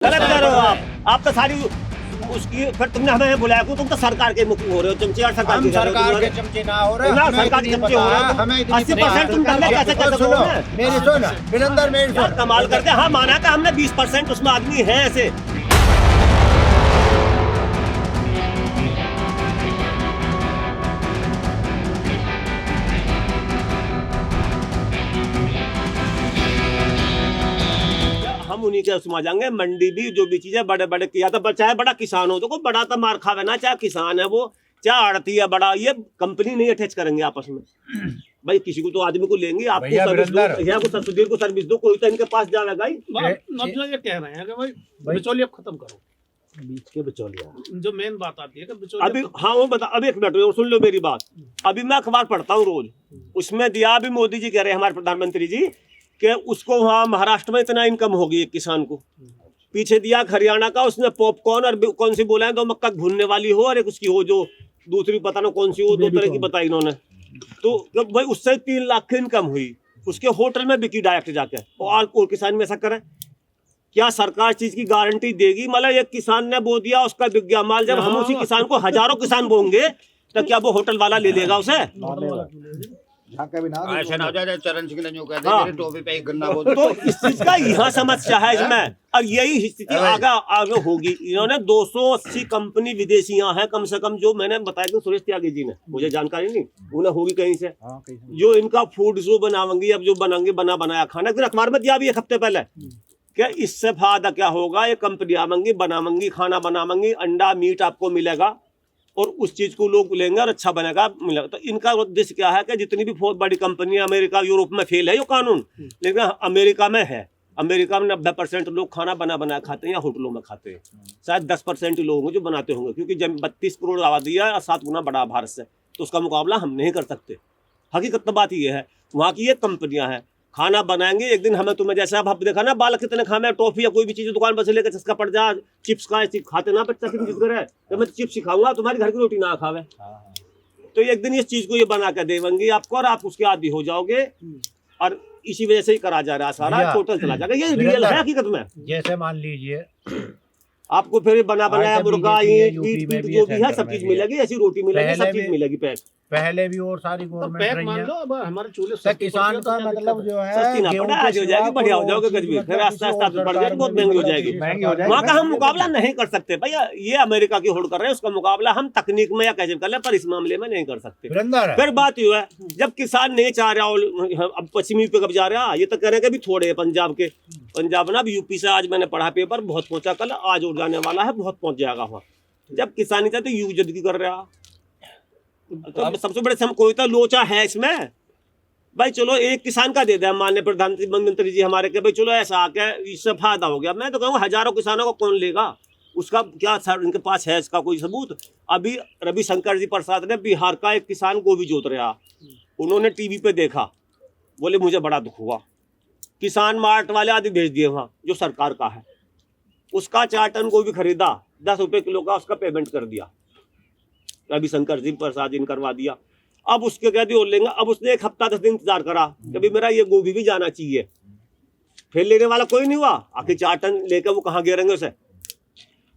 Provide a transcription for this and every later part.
गलत कर रहे हो आप तो सारी उसकी फिर तुमने हमें बुलाया क्यों? तुम तो सरकार के मुख हो रहे हो, चमचे और सरकार हम सरकार के चमचे ना हो रहे, ना सरकार के चमचे हो रहे हो। हमें 80% तुम करने कैसे कर सकते हो? मेरी सुन वीरेंद्र, मेरी सुन, कमाल करते। हाँ माना था हमने 20% उसमें आदमी है ऐसे। हम उन्हीं के उसमें आ जाएंगे। मंडी भी जो भी चीजें बड़े बड़े किया तो चाहे बड़ा किसान हो तो कोई बड़ा तो मार खावे ना, चाहे किसान है वो चाहे आड़ती है बड़ा, ये कंपनी नहीं अटैच करेंगे आपस में। भाई किसी को तो आदमी को लेंगे, आपको सर्विस दो, यहाँ को सब्सिडी को सर्विस दो, कोई तो इनके पास जाएगा ही। मतलब ये कह रहे हैं कि भाई बिचौलिया खत्म करो, बीच के बिचौलिया जो मेन बात आती है कि बिचौलिया अभी। हाँ वो बता, अभी एक मिनट सुन लो मेरी बात। अभी मैं अखबार पढ़ता हूँ रोज, उसमें दिया अभी मोदी जी कह रहे हैं हमारे प्रधानमंत्री जी कि उसको वहाँ महाराष्ट्र में इतना इनकम होगी एक किसान को। पीछे दिया हरियाणा का, उसने पॉपकॉर्न और कौन सी बोला है, दो मक्का भूनने वाली हो और एक उसकी हो जो दूसरी पता ना कौन सी हो, दो तरह की बताई इन्होंने। तो भाई उससे 3 लाख की इनकम हुई, उसके होटल में बिकी डायरेक्ट जाके। और किसान में ऐसा करे क्या? सरकार चीज की गारंटी देगी? मतलब एक किसान ने बो दिया, उसका बिक गया माल। जब हम उसी किसान को हजारों किसान बोंगे तो क्या वो होटल वाला ले लेगा उसे? ऐसे ना हो जाए चरण सिंह ने जो कह हाँ। दिया टोपी पे एक गन्ना बोल। तो इस चीज का यहाँ समस्या है इसमें, और यही स्थिति आगे होगी। इन्होंने 280 कंपनी विदेशी यहाँ है कम से कम, जो मैंने बताया कि सुरेश त्यागी जी ने, मुझे जानकारी नहीं, उन्हें होगी कहीं से, जो इनका फूड जो बनावेंगी, अब जो बनाएंगे बना बनाया खाना। फिर अखबार में दिया भी 1 हफ्ते पहले क्या इससे फायदा क्या होगा? ये कंपनी आवेंगी, बनावेंगी, खाना बनावेंगी, अंडा मीट आपको मिलेगा और उस चीज को लोग लेंगे और अच्छा बनेगा मिलेगा। तो इनका उद्देश्य क्या है कि जितनी भी बहुत बड़ी कंपनी, अमेरिका यूरोप में फेल है ये कानून, लेकिन अमेरिका में है। अमेरिका में 90% लोग खाना बना बनाया खाते हैं या होटलों में खाते हैं। शायद 10% लोग होंगे जो बनाते होंगे, क्योंकि जब 32 करोड़ आबादी है और 7 गुना बड़ा भारत से, तो उसका मुकाबला हम नहीं कर सकते। हकीकत तो बात ये है, वहाँ की ये कंपनियां हैं, खाना बनाएंगे। एक दिन हमें तुम्हें जैसे अब देखा ना, बालक कितने खाए टॉफी या कोई भी चीज दुकान पर से लेकर चस्का पड़ जा, चिप्स का खाते ना बच्चा कितनी जिद करे तो मैं चिप्स सिखाऊंगा, तुम्हारे घर की रोटी ना खावे। तो एक दिन इस चीज को ये बना कर देंगे आपको और आप उसके आदी हो जाओगे, और इसी वजह से ही करा जा रहा है सारा, टोटल चला जाएगा। ये रियल है हकीकत में। जैसे मान लीजिए आपको फिर बना बनाया मुर्गा ईट पीट जो भी है सब चीज मिलेगी, ऐसी रोटी मिलेगी, सब चीज मिलेगी पैक। पहले भी और सारी तो गवर्नमेंट पैक रही मान है। लो। अब हमारे चूल्हे तो किसान का मतलब जो है सस्ती ना पड़े, आज हो जाएगी, बढ़िया हो जाओगे कुछ भी, फिर आस्ता आस्ता बढ़ जाएगी, बहुत महंगी हो जाएगी। वहाँ का हम मुकाबला नहीं कर सकते भैया। ये अमेरिका की होड़ कर रहे हैं, उसका मुकाबला हम तकनीक में या कैसे कर ले, पर इस मामले में नहीं कर सकते। फिर बात ये है, जब किसान नहीं चाह रहा, अब पश्चिमी पे कब जा रहा, ये तो कह रहे हैं कि थोड़े पंजाब के, पंजाब ना यूपी से आज मैंने पढ़ा पेपर, बहुत पहुंचा, कल आज उड़ जाने वाला है, बहुत पहुंच जाएगा वहाँ। जब किसान नहीं चाहते युग जदगी कर रहा, तो सबसे बड़े सम कोई तो लोचा है इसमें। भाई चलो एक किसान का दे दे, माननीय प्रधानमंत्री जी हमारे के, भाई चलो ऐसा आके इससे फायदा हो गया। मैं तो कहूँगा हजारों किसानों को कौन लेगा? उसका क्या सर इनके पास है इसका कोई सबूत? अभी रविशंकर जी प्रसाद ने बिहार का एक किसान गोभी जोत रहा, उन्होंने टीवी पे देखा, बोले मुझे बड़ा दुख हुआ। किसान मार्ट वाले आदि भेज दिए वहाँ जो सरकार का है, उसका 4 टन गोभी खरीदा, 10 रुपये किलो का उसका पेमेंट कर दिया, रविशंकर जी प्रसाद जी ने करवा दिया। अब उसके कह दिए लेंगे, अब उसने 1 हफ्ता 10 दिन इंतजार करा, कभी मेरा ये गोभी भी जाना चाहिए, फिर लेने वाला कोई नहीं हुआ। आखिर 4 टन लेकर वो कहाँ गिरेंगे उसे?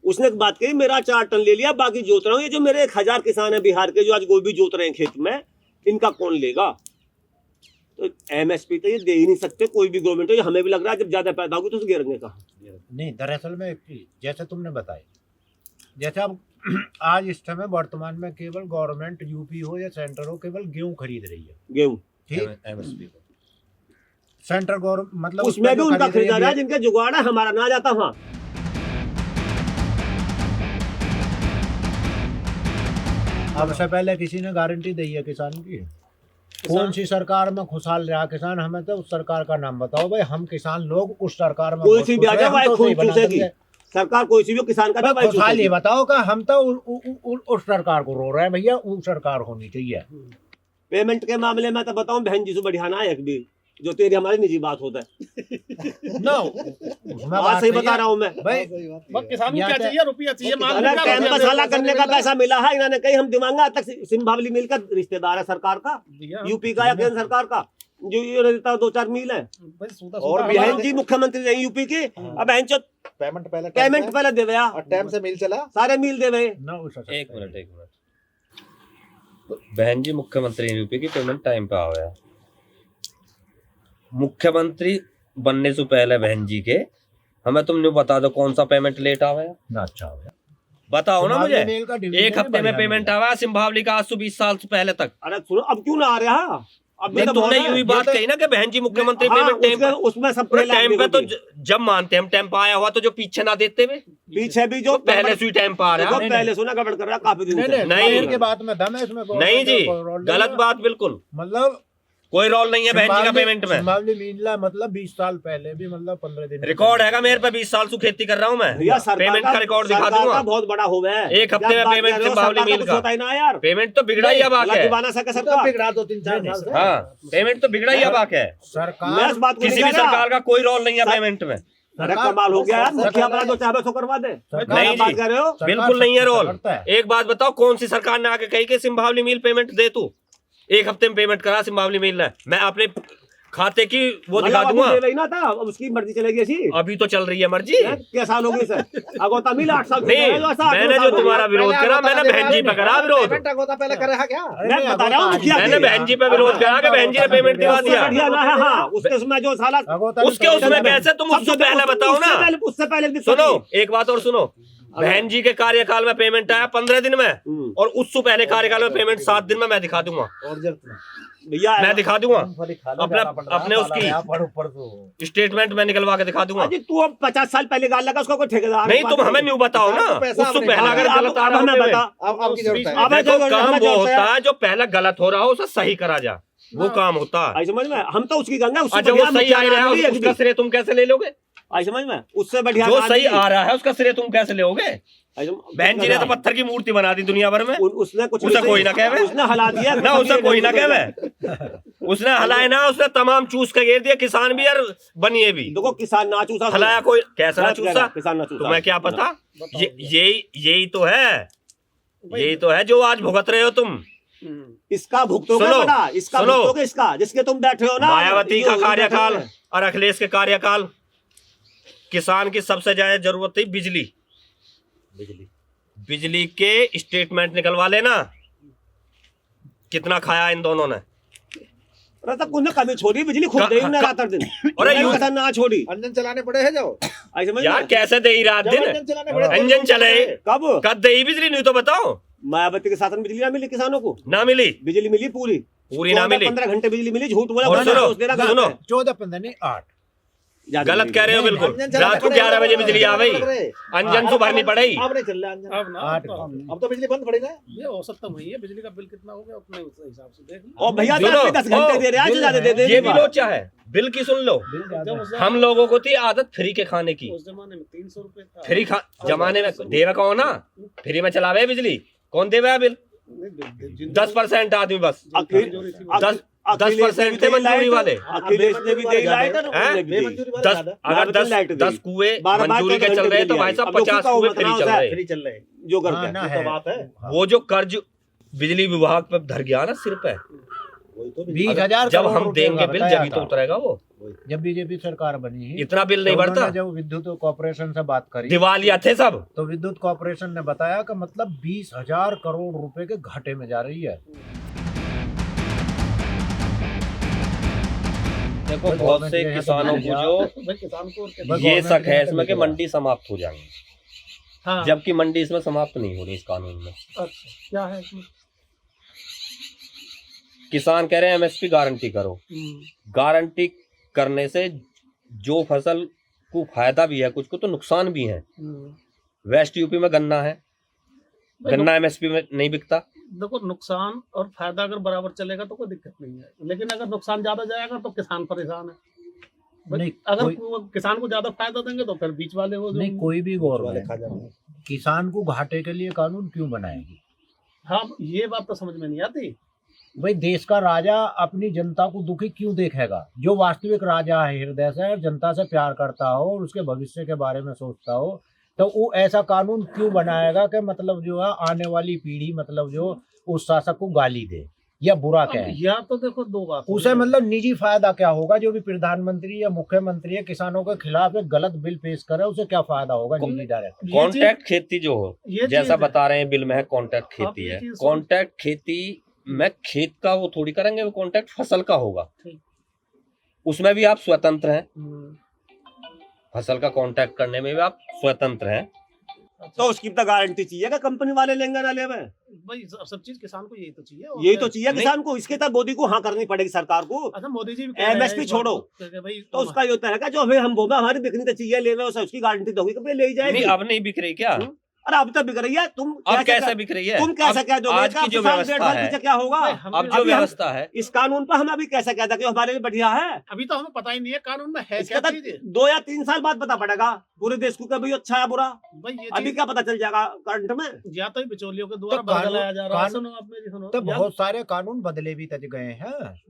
उसने एक बात कही, मेरा 4 टन ले लिया, बाकी जोत रहा हूँ। ये जो मेरे 1000 किसान है बिहार के जो आज गोभी जोत रहे हैं खेत में, इनका कौन लेगा? तो MSP तो ये दे ही नहीं सकते कोई भी गवर्नमेंट हो। हमें भी लग रहा है जब ज्यादा पैदा होगी तो गिरेंगे कहाँ? नहीं, दरअसल में जैसे तुमने बताया, जैसे अब आज इस समय वर्तमान में केवल गवर्नमेंट यूपी हो या सेंटर हो, केवल गेहूं खरीद रही है। गेहूं ठीक, सेंटर गवर्नमेंट मतलब उसमें भी उनका खरीदा रहा है, जिनका जुगाड़ है, हमारा ना जाता वहाँ। अब से पहले किसी ने गारंटी दी है किसान की? कौन सी सरकार में खुशहाल रहा किसान? हमें तो उस सरकार का नाम बताओ भाई, हम किसान लोग उस सरकार में कोई सी भी आ जाए भाई, खून चूसेगी सरकार, कोई सी भी किसान का खुशहाल ये बताओ कि हम तो उस सरकार को रो रहे हैं भैया, उस सरकार होनी चाहिए। पेमेंट के मामले में तो बताऊं बहन जी से बढ़िया ना एक भी, जो तेरी हमारी निजी बात होता है नो, बात सही बता रहा हूँ मैं भाई। किसान को क्या चाहिए? रुपया चाहिए, कैंपस वाला करने का पैसा मिला है, इन्होंने कहीं हम दिमांगा तक सिंह बावली मिलकर रिश्तेदार है सरकार का, यूपी का या केंद्र सरकार का, जो ये देता 2-4 मील है। और बहन जी मुख्यमंत्री रही यूपी के, अब बहन चो पेमेंट पहले देवे और टाइम से मिल चला, सारे मील देवे। एक मिनट बहन जी मुख्यमंत्री यूपी की पेमेंट टाइम पे आ गया। मुख्यमंत्री बनने से पहले बहन जी के हमें तुमने बता दो कौन सा पेमेंट लेट आ गया ना। अच्छा हो गया, बताओ ना मुझे। एक एक हफ्ते में पेमेंट आवा सिंभावली का आज से 20 साल से पहले तक। अरे सुनो, अब क्यों ना आ रहा? अब नहीं, तुमने यूं बात कही ना कि बहन जी मुख्यमंत्री पेमेंट टाइम पर, उसमें सब टाइम पे तो जब मानते हम टाइम पे आया हुआ, तो जो पीछे ना देते हुए पीछे भी जो पहले से टाइम पे आ रहा है। पहले सुना गड़बड़ कर रहा काफी दिन से। नहीं के बात में दम है इसमें, नहीं जी, गलत बात बिल्कुल, मतलब कोई रोल नहीं है बहन जी का पेमेंट में। सिंभावली मीला मतलब 20 साल पहले भी, मतलब 15 दिन रिकॉर्ड है मेरे पे, 20 साल से खेती कर रहा हूँ मैं, पेमेंट का रिकॉर्ड दिखा दूंगा। बहुत बड़ा हो गया है, एक हफ्ते में पेमेंट सिंभावली मील का होता है ना यार। पेमेंट तो बिगड़ा ही अब आके, बिगड़ा 2-3-4 साल से। हाँ पेमेंट तो बिगड़ा ही अब आके। सरकार किसी भी सरकार का कोई रोल नहीं है पेमेंट में। अरे कमाल हो गया यार, मुखिया बना जो चाहे सो करवा दे। नहीं बात जी, कर रहे हो, बिल्कुल नहीं है रोल। एक बात बताओ, कौन सी सरकार ने आके कही कि सिंभावली मील पेमेंट दे तू, एक हफ्ते में पेमेंट करा सिंभावली मील ने। मैं अपने खाते की वो दिखा दूंगा। ना था, अब उसकी मर्जी चलेगी ऐसी। अभी तो चल रही है मर्जी। क्या साल हो गई सर? अगोता मिला 8 साल। नहीं, मैंने जो तुम्हारा विरोध करा, मैंने बहन जी पे करा विरोध। पहले करा क्या? मैं बता रहा हूँ, मैंने बहन जी पे विरोध करा कि बहन जी ने पेमेंट दिवा दिया। उसके उसमें जो साला उसके उसमें कैसे, तुम उससे पहले बताओ ना। उससे पहले सुनो, एक बात और सुनो, बहन जी के कार्यकाल में पेमेंट आया 15 दिन में, और उससे पहले कार्यकाल में पेमेंट 7 दिन में मैं दिखा दूंगा। भैया मैं दिखा दूंगा अपने उसकी स्टेटमेंट में निकलवा के दिखा दूंगा। तू अब 50 साल पहले गाल लगा, उसका कोई ठेकेदार नहीं, तुम हमें न्यू बताओ ना, उससे पहले अगर गलत आ रहा हमें बता। है, देखो काम वो होता है जो पहले गलत हो रहा हो उसे सही करा जा, वो काम होता है। आई समझ में, हम तो उसकी गंगा उससे अच्छा, वो सही आ रहा है उसका श्रेय तुम कैसे ले लोगे? आई समझ में, उससे बढ़िया जो सही आ रहा है उसका श्रेय तुम कैसे लोगे? बहन जी ने तो पत्थर की मूर्ति बना दी दुनिया भर में, उसने कुछ उसे कोई ना कहे, उसने हला दिया ना उसे कोई ना कहे, उसने हलाए ना, उसने तमाम चूस के घेर दिया, किसान भी और बनिए भी। देखो किसान ना चूसा, हलाया कोई कैसा ना चूसा, किसान ना चूसा, तुम्हें क्या पता? यही तो है, यही तो है जो आज भुगत रहे हो तुम। इसका भुगतोगे बड़ा, इसका भुगतोगे, इसका जिसके तुम बैठे हो ना। मायावती का कार्यकाल और अखिलेश के कार्यकाल, किसान की सबसे ज्यादा जरूरत थी बिजली। बिजली के स्टेटमेंट निकलवा लेना, कितना खाया इन दोनों ने। अरे तब कुछ कभी छोड़ी, बिजली खुद दे ही ना रात दिन। अरे ना छोड़ी, इंजन चलाने पड़े हैं जो यार, कैसे दे ही रात दिन इंजन चले? कब दे ही बिजली? नहीं तो बताओ। मायावती के शासन में बिजली ना मिली किसानों को? ना मिली, बिजली मिली पूरी ना मिली। 15 घंटे बिजली मिली, झूठ बोला। सुनो 14-15 नहीं 8 गलत कह रहे हो बिल्कुल। रात को 11 बजे बिजली आ गई, अंजन तो भरनी पड़ेगी। अब नहीं चल रहा अंजन, अब तो बिजली बंद पड़ी ना। ये औसत तो वही है, बिजली का बिल कितना हो गया अपने हिसाब से देख लो। और भैया 10 घंटे दे रहे हैं, ज्यादा दे दे। ये भी लोचा है, बिल की सुन लो। हम लोगों को थी आदत फ्री के खाने की। उस जमाने में 300 रुपए था। फ्री जमाने में देवे कौन ना, फ्री में चलावे बिजली कौन देवे बिल? 10% आदमी बस, 10% थे मंजूरी वाले। अखिलेश ने भी दी लाइट, अगर 10 कुएं मंजूरी के चल रहे तो भाई साहब 50 कुएं फ्री चल रहे जो करके बात है। वो जो कर्ज बिजली विभाग पे धर गया ना सिर पे, 20,000 जब हम देंगे बिल जब तो उतरेगा वो। जब बीजेपी सरकार बनी इतना बिल नहीं बढ़ता। जब विद्युत कॉर्पोरेशन से बात करी, दिवालिया थे सब, तो विद्युत कॉर्पोरेशन ने बताया कि मतलब 20,000 करोड़ रुपए के घाटे में जा रही है। देखो बहुत से किसानों को जो ये शक है इसमें कि मंडी समाप्त हो जाएंगी, हाँ। जबकि मंडी इसमें समाप्त नहीं हो रही इस कानून में। अच्छा, क्या है इसमें? किसान कह रहे हैं एमएसपी गारंटी करो। गारंटी करने से जो फसल को फायदा भी है, कुछ को तो नुकसान भी है। वेस्ट यूपी में गन्ना है, गन्ना एमएसपी में नहीं बिकता। देखो, नुकसान और फायदा अगर बराबर चलेगा तो कोई दिक्कत नहीं है, लेकिन अगर नुकसान ज्यादा जाएगा तो किसान परेशान है। नहीं, अगर किसान को ज्यादा फायदा देंगे तो फिर बीच वाले वो नहीं, कोई भी गवर्नमेंट किसान को घाटे के लिए कानून क्यों बनाएगी? हाँ, ये बात तो समझ में नहीं आती। भाई देश का राजा अपनी जनता को दुखी क्यों देखेगा? जो वास्तविक राजा है, हृदय से जनता से प्यार करता हो और उसके भविष्य के बारे में सोचता हो, तो वो ऐसा कानून क्यों बनाएगा कि मतलब जो है आने वाली पीढ़ी मतलब जो उस शासक को गाली दे? या बुरा क्या है? या तो देखो दो बात उसे मतलब निजी फायदा क्या होगा? जो भी प्रधानमंत्री या मुख्यमंत्री है किसानों के खिलाफ एक गलत बिल पेश करे, उसे क्या फायदा होगा निजी डायरेक्ट? कॉन्ट्रैक्ट खेती जो हो, ये जैसा चीज है। बता रहे हैं बिल में है कॉन्ट्रैक्ट खेती है। कॉन्ट्रैक्ट खेती में खेत का वो थोड़ी करेंगे, वो कॉन्ट्रैक्ट फसल का होगा, उसमें भी आप स्वतंत्र हैं। फसल का कॉन्ट्रैक्ट करने में भी आप स्वतंत्र हैं। तो उसकी तो गारंटी चाहिए कि कंपनी वाले लेंगे ना लेवे। भाई सब चीज किसान को यही तो चाहिए, यही तो चाहिए किसान को। इसके तब मोदी को हाँ करनी पड़ेगी सरकार को। अच्छा मोदी जी भी कह रहे हैं MSP छोड़ो भाई, तो उसका ये होता है जो अभी हम बोला हमारी बिकनी तो चाहिए लेवे, उसकी गारंटी दोगी कभी ले जाएगी। नहीं, अब नहीं बिक रही क्या? अरे अब तो बिक रही है। तुम अब कैसे बिक रही है? तुम कैसे कह दोगे? आज की जो व्यवस्था है, क्या होगा अब जो व्यवस्था है इस कानून पर, हम अभी कैसे कहते कि हमारे लिए बढ़िया है? अभी तो हमें पता ही नहीं है कानून में है इसका क्या तो चीज। 2 या 3 साल बाद पता पड़ेगा पूरे देश को कभी अच्छा है बुरा। भाई ये अभी क्या पता चल जाएगा करंट में? या तो बिचौलियों के द्वारा तो बदलाया जा रहा है। कानून- सुनो आप मेरी सुनो, तो या- बहुत सारे कानून बदले भी तज गए हैं।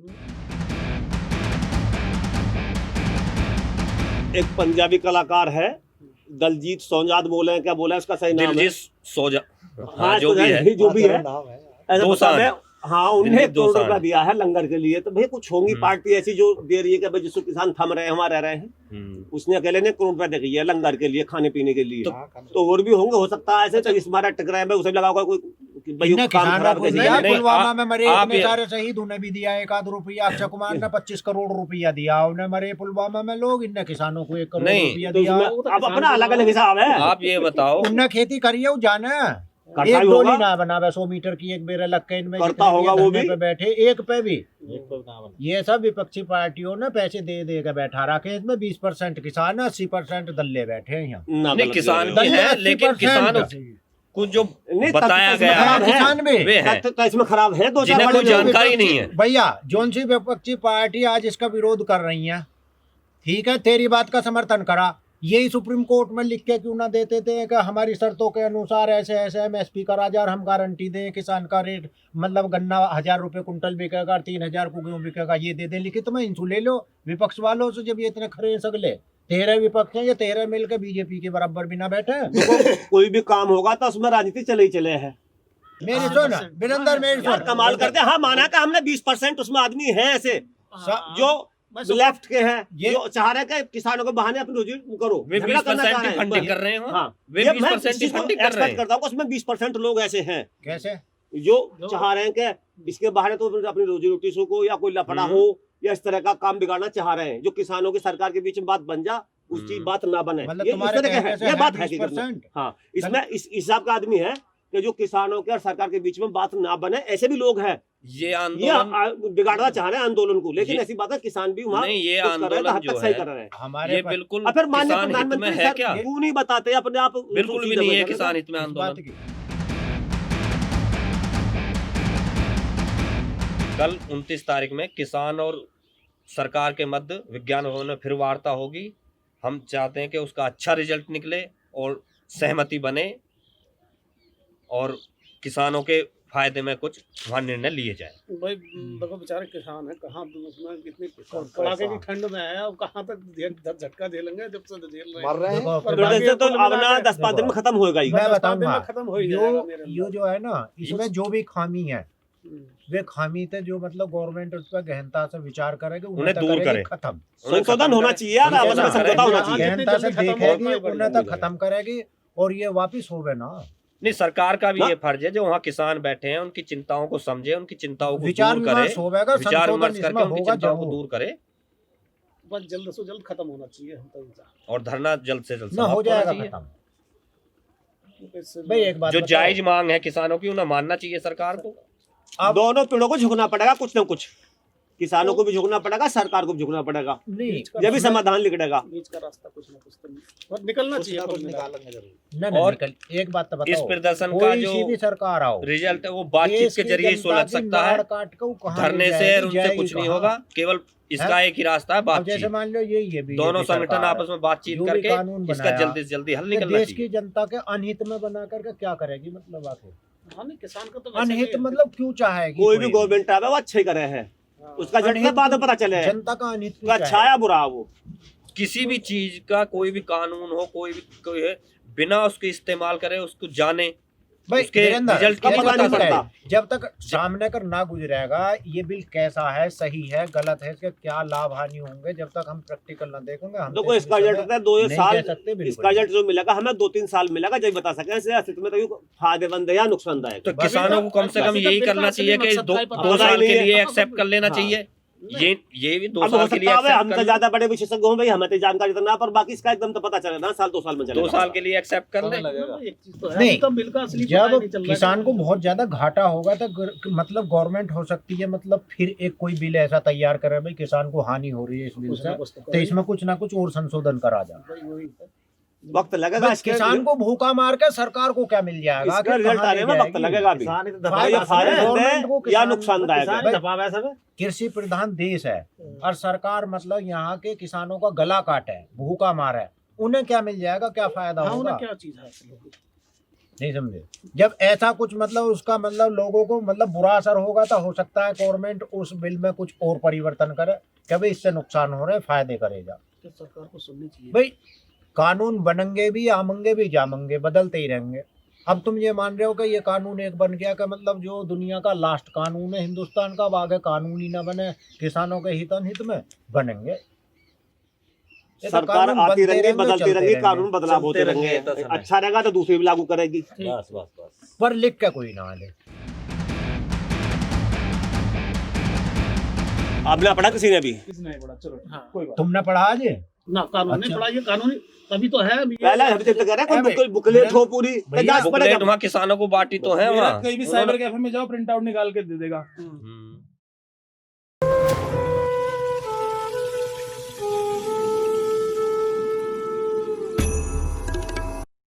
एक पंजाबी कलाकार है दलजीत सोजाद बोले, क्या बोला उसका सही नाम है? दिलजीत सोजा, हाँ, हाँ जो भी है, जो भी है ऐसा दोसांझ। पता है। हाँ, उन्हें दिलजीत 1 करोड़ दोसांझ। रुपया दिया है लंगर के लिए। तो भाई कुछ होंगी पार्टी ऐसी जो दे रही है कि भाई जिसको किसान थम रहे हैं, वहाँ रह रहे हैं। उसने अकेले ने 1 करोड़ रुपया दे है लंगर के लिए, खाने पीने के लिए। तो और भी होंगे, हो सकता है ऐसे। तो इस बार टकराए में उसे लगा होगा कोई कि भाई इन्हें काम किसानों खराब को कैसे दिया, किया। पुलवामा में मरे आप इतने ये- सारे शहीद, उन्हें भी दिया 1 आध रुपया। अक्षय कुमार ने 25 करोड़ रुपया दिया, उन्हें मरे पुलवामा में लोग, इन्हें किसानों को 1 करोड़ नहीं, रुपया तो दिया। उसमें अब अपना अलग अलग हिसाब है। आप ये बताओ, उन्हें खेती करी है, वो जाने करता एक ही डोली होगा। ना बनावे 100 मीटर की, एक बेरे लग के इनमें करता जितने भी होगा वो धरने भी। पे बैठे एक पे भी। ये सब विपक्षी पार्टियों ने पैसे दे दे के बैठा रखे। इसमें 20% किसान है, 80% दल्ले बैठे हैं यहाँ। ना नहीं गलत किसान बोल रहे भी हो। है, लेकिन किसान कुछ जो बताया गया खराब है है। किसान भी वे हैं तो इसमें खराब है 2-4 जिन्हें बड़े कोई लोग। जानकारी नहीं है। भैया जौन सी विपक्षी पार्टी आज इसका विरोध कर रही है, ठीक है, तेरी बात का समर्थन करा, यही सुप्रीम कोर्ट में लिख के क्यों ना देते थे कि हमारी शर्तों के अनुसार ऐसे ऐसे MSP का राजा, और हम गारंटी दें किसान का रेट, मतलब गन्ना 1000 रुपए कुंटल बिकेगा, 3000 को गेहूं बिकेगा, ये दे दें लिखित में। इंसू ले लो विपक्ष वालों से, जब ये इतने खरे सगले 13 विपक्ष हैं, ये 13 मिलकर बीजेपी के बराबर भी ना बैठे। देखो कोई भी काम होगा तो उसमें राजनीति चले ही चले है। मेरी सुन वीरेंद्र, मेरी यार सुन, कमाल करते हैं। हाँ, माना कि हमने 20% उसमें आदमी है ऐसे जो लेफ्ट के हैं, जो चाह रहे हैं कि किसानों के बहाने अपनी रोजी करो, वे झगड़ा करना चाह 20% रहे हैं। फंडिंग कर रहे हो। हाँ, वे ये 20% मैं चीज़ को फंडिंग कर रहे expect हैं। करता हूँ कि उसमें 20% लोग ऐसे हैं कैसे जो चाह रहे हैं कि इसके बहाने तो अपनी रोजी रोटी को या कोई लफड़ा हो या इस तरह का काम बिगाड़ना चाह रहे हैं, जो किसानों की सरकार के बीच में बात बन जा, उस चीज बात ना बने। मतलब ये तुम्हारे इस तरह का कहने है, से ये है बात है 20%। हाँ, इसमें इस हिसाब का आदमी है कि जो किसानों के और सरकार के बीच में बात ना बने। ऐसे भी लोग हैं, ये ये आंदोलन बिगाड़ना चाह रहे हैं आंदोलन को, लेकिन ये- ऐसी बात है किसान भी वहाँ नहीं, ये कुछ कर रहे हैं, आंदोलन हद तक जो सही है कर रहे हैं। हमारे ये पास- बिल्कुल और फिर माननीय किसान हित में प्रधानमंत्री है सर क्या? क्यों नहीं बताते अपने आप? बिल्कुल भी नहीं है किसान हित में इस बात आंदोलन। की। कल 29 तारीख में किसान और सरकार के मध्य विज्ञान भवन में फिर वार्ता होगी। हम चाहते हैं कि उसका अच्छा रिजल्ट निकले और सहमति बने और किसानों के फायदे में कुछ वहाँ निर्णय लिए जाए। भाई देखो बेचारे किसान है, कहाँ उसमें कितनी कड़ाके की ठंड में है, अब कहाँ तक झटका झेलेंगे जब से झेल रहे मर रहे हैं। पर तो जैसे तो अब ना 10-5 दिन में खत्म होएगा ही। मैं 10 दिन बताऊंगा, में खत्म हो ही जाएगा मेरे यो जो है ना, इसमें जो भी खामी है, अंदर। वे खामी थे जो मतलब गवर्नमेंट उस पर गहनता से विचार करेगी, उन्हें तक दूर करेगी करे। खत्म, संशोधन होना चाहिए यार, आपस में समझौता होना चाहिए। गहनता से जितनी जल्दी खत्म देखेगी, होगा, उन्हें तक खत्म करेगी और ये वापिस होवे ना। नहीं, सरकार का भी हाँ। ये फर्ज है जो वहाँ किसान बैठे हैं उनकी चिंताओं को समझे, उनकी चिंताओं को विचार दूर करे, विमर्श होगा, विचार संशोधन विमर्श करके इसमें उनकी होगा चिंताओं को जरूर। दूर करे बस जल्द से जल्द खत्म होना चाहिए, हम तो इंतजार। और धरना जल्द से जल्द ना हो समाप्त होना जाएगा चाहिए। खत्म। इससे भाई एक बात जो बताओ, जायज मांग है किसानों की उन्हें मानना चाहिए सरकार को। अब दोनों पेड़ों को झुकना पड़ेगा, कुछ ना कुछ किसानों को भी झुकना पड़ेगा, सरकार को भी झुकना पड़ेगा, नहीं जब भी समाधान निकलेगा। बीच का रास्ता कुछ ना कुछ तो निकलना चाहिए, कुछ निकालेंगे जरूर। ना और निकल, एक बात तो इस बताओ, प्रदर्शन का कोई सी भी जो सरकार आओ, रिजल्ट है वो बातचीत देश के की जरिए ही जनता सुलझ की सकता है। नाड़ काट के वो कहाँ धरने ले से जाएगी, उनसे जाएगी कुछ नहीं कहाँ? होगा, केवल इसका एक ही रास्ता है अब बातचीत। जैसे मान लो यही है BJP दोनों संगठन सरकार आपस में बातचीत जो भी करके कानून इसका बनाया, जल्दी से जल्दी हल ये निकलना देश की चाहिए। जनता के अनहित में बना करके क्या करेगी? मतलब आखिर हाँ नहीं, किसान का तो वैसे अनहित भी- मतलब क्यों चाहेगी? कोई भी गवर्नमेंट आवे वो अच्छे करे है, हाँ। उसका झटका अनहित बाद में पता चले जनता का अनहित क्यों अच्छा चाहेगी? या बुरा वो। किसी भी चीज का कोई भी कानून हो, कोई भी कोई है, बिना उसके इस्तेमाल करे उसको जाने भाई उसके वीरेंद्र, रिजल्ट का ये पता नहीं पता है, पड़ता। जब तक सामने कर ना गुजरेगा ये बिल कैसा है, सही है, गलत है, इसके क्या लाभ हानि होंगे, जब तक हम प्रैक्टिकल ना देखेंगे हम देखो इसका रिजल्ट होता है 2 नहीं साल, कह सकते बिल्कुल। इसका रिजल्ट जो मिलेगा हमें 2-3 साल मिलेगा जब बता सकें स्थिति में तो फायदेमंद है या नुकसानदायक। तो किसानों को कम से कम यही करना चाहिए कि 2 साल के लिए एक्सेप्ट कर लेना चाहिए। ये भी 2 अब हो साल के लिए सकता है accept हम कर तो लें। ज्यादा बड़े विशेषज्ञ हों भाई, हमें तो जानकारी तो ना, पर बाकी इसका एकदम तो पता चले ना, 2 साल में चलेगा। 2 साल के लिए एक्सेप्ट कर लें। एक चीज तो है, नहीं, अभी तो बिल का असली पता ही जब नहीं चल रहा है किसान को कि- बहुत ज्यादा घाटा होगा तो मतलब गवर्नमेंट हो सकती है, मतलब फिर एक कोई बिल ऐसा तैयार करे भाई किसान को हानि हो रही है इस बिल कुछ ना से, कुछ तो तो इसमें कुछ ना कुछ और संशोधन करा जाए। वही है। वक्त लगेगा बस किसान को भूखा मार के सरकार को क्या मिल जाएगा, इसका आखिर रिजल्ट कहाँ आने ले में वक्त जाएगी? लगेगा अभी। फायदा- फायदेमंद गवर्नमेंट को है या किसान- नुकसानदायक है। भाई, कृषि प्रधान देश है और सरकार मतलब यहाँ के किसानों का गला काटे, भूखा मारे, उन्हें क्या मिल जाएगा, क्या फायदा हाँ, होगा, उन्हें क्या चीज हासिल होगी? नहीं समझे। जब ऐसा कुछ मतलब उसका मतलब लोगों को मतलब बुरा असर होगा तो हो सकता है गवर्नमेंट उस बिल में कुछ और परिवर्तन करे कि भाई इससे नुकसान हो रहे फायदे करेगा। तो सरकार को सुननी चाहिए। भाई कानून बनेंगे भी, आमंगे भी, जामंगे, बदलते ही रहेंगे। अब तुम ये मान रहे हो कि ये कानून एक बन गया कि मतलब जो दुनिया का लास्ट कानून है हिंदुस्तान का, अब आगे कानून ही ना बने किसानों के हित में बनेंगे। ये तो सरकार कानून आती बनते रहेंगी, रहेंगे, बदलती चलते रहेंगी, रहेंगे। कानून बदलाव होते चलते रहेंगे। रहेंगे, तो समय। अच्छा रहेगा तो दूसरी भी लागू करेगी। बस बस बस। पर लिख के कोई ना दे। आपने पढ़ा किसी ने भी? हाँ। तुमने पढ़ा आज? ना कानून नहीं अच्छा। पढ़ा, ये कानूनी तभी तो है अभी ये- पहले हम तो कह रहे हैं अबे, कोई बुकलेट हो पूरी, भैया, जांच पड़ेगा। बुकलेट वहाँ किसानों को बांटी तो है मेरा वहाँ। कहीं भी साइबर कैफे में जाओ प्रिंट आउट निकाल के दे देगा। हम्म।